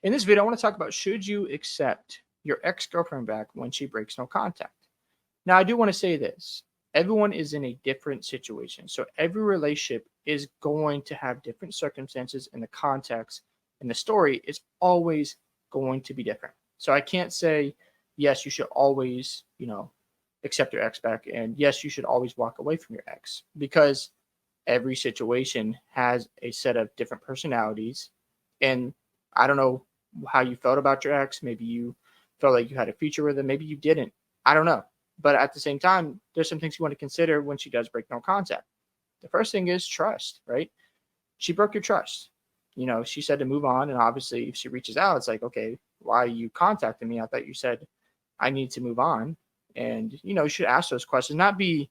In this video, I want to talk about should you accept your ex-girlfriend back when she breaks no contact? Now, I do want to say this. Everyone is in a different situation. So every relationship is going to have different circumstances, and the context and the story is always going to be different. So I can't say, yes, you should always, accept your ex back, and yes, you should always walk away from your ex, because every situation has a set of different personalities. And I don't know how you felt about your ex. Maybe you felt like you had a future with him. Maybe you didn't. I don't know. But at the same time, there's some things you want to consider when she does break no contact. The first thing is trust, right? She broke your trust. She said to move on. And obviously, if she reaches out, it's like, okay, why are you contacting me? I thought you said I need to move on. And, you should ask those questions, not be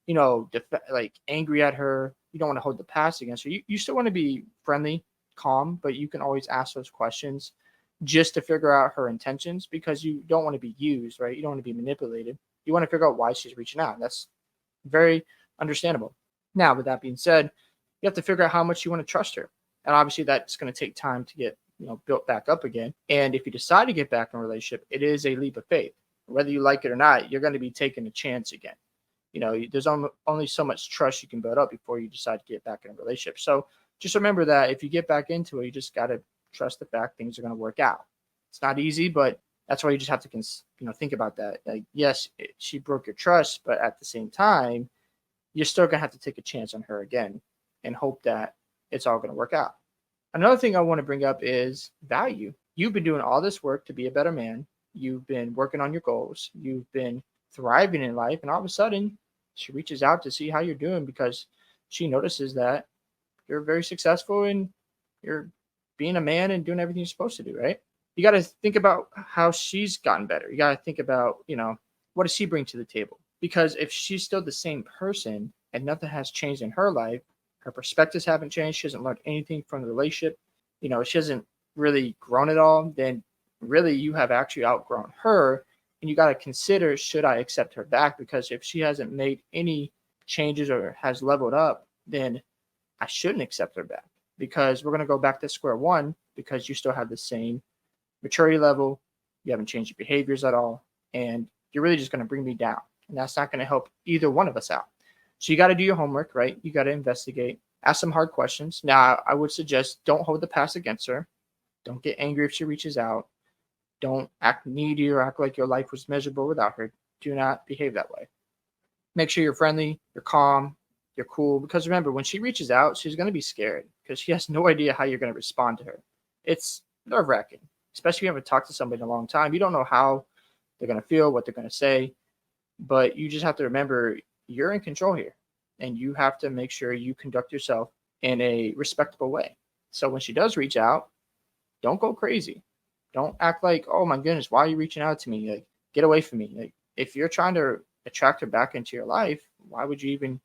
like angry at her. You don't want to hold the past against her. You still want to be friendly, calm, but you can always ask those questions just to figure out her intentions, because you don't want to be used, right? You don't want to be manipulated. You want to figure out why she's reaching out. That's very understandable. Now, with that being said, you have to figure out how much you want to trust her. And obviously that's going to take time to get, built back up again. And if you decide to get back in a relationship, it is a leap of faith. Whether you like it or not, you're going to be taking a chance again. There's only so much trust you can build up before you decide to get back in a relationship. So just remember that if you get back into it, you just got to trust the fact things are going to work out. It's not easy, but that's why you just have to think about that. Like, yes, she broke your trust, but at the same time, you're still going to have to take a chance on her again and hope that it's all going to work out. Another thing I want to bring up is value. You've been doing all this work to be a better man. You've been working on your goals. You've been thriving in life, and all of a sudden she reaches out to see how you're doing, because she notices that you're very successful and you're being a man and doing everything you're supposed to do, right? You got to think about how she's gotten better. You got to think about, what does she bring to the table? Because if she's still the same person and nothing has changed in her life, her perspectives haven't changed, she hasn't learned anything from the relationship, she hasn't really grown at all, then really you have actually outgrown her. And you got to consider, should I accept her back? Because if she hasn't made any changes or has leveled up, then I shouldn't accept her back, because we're going to go back to square one, because you still have the same maturity level. You haven't changed your behaviors at all. And you're really just going to bring me down. And that's not going to help either one of us out. So you got to do your homework, right? You got to investigate, ask some hard questions. Now, I would suggest don't hold the past against her. Don't get angry if she reaches out. Don't act needy or act like your life was miserable without her. Do not behave that way. Make sure you're friendly, you're calm, you're cool. Because remember, when she reaches out, she's going to be scared, because she has no idea how you're going to respond to her. It's nerve wracking, especially if you haven't talked to somebody in a long time. You don't know how they're going to feel, what they're going to say. But you just have to remember you're in control here, and you have to make sure you conduct yourself in a respectable way. So when she does reach out, don't go crazy. Don't act like, oh my goodness, why are you reaching out to me? Like, get away from me. Like, if you're trying to attract her back into your life, why would you even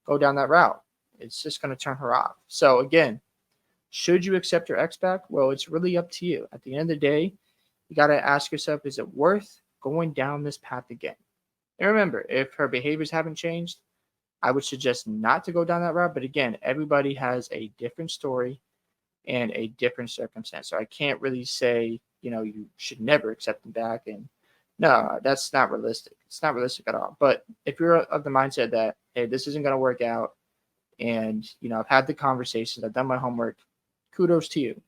go down that route? It's just going to turn her off. So again, should you accept your ex back? Well, it's really up to you. At the end of the day, you got to ask yourself, is it worth going down this path again? And remember, if her behaviors haven't changed, I would suggest not to go down that route. But again, everybody has a different story and a different circumstance. So I can't really say, you should never accept them back. And no, that's not realistic. It's not realistic at all. But if you're of the mindset that, hey, this isn't going to work out, and, I've had the conversations, I've done my homework, kudos to you.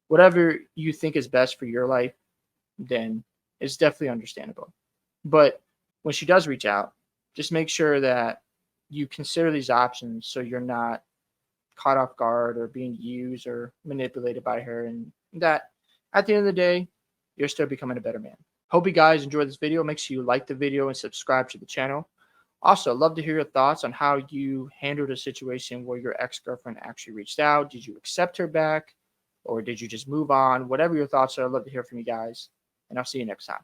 Whatever you think is best for your life, then it's definitely understandable. But when she does reach out, just make sure that you consider these options, so you're not caught off guard or being used or manipulated by her, and that at the end of the day, you're still becoming a better man. Hope you guys enjoyed this video. Make sure you like the video and subscribe to the channel. Also, love to hear your thoughts on how you handled a situation where your ex-girlfriend actually reached out. Did you accept her back, or did you just move on? Whatever your thoughts are, I'd love to hear from you guys, and I'll see you next time.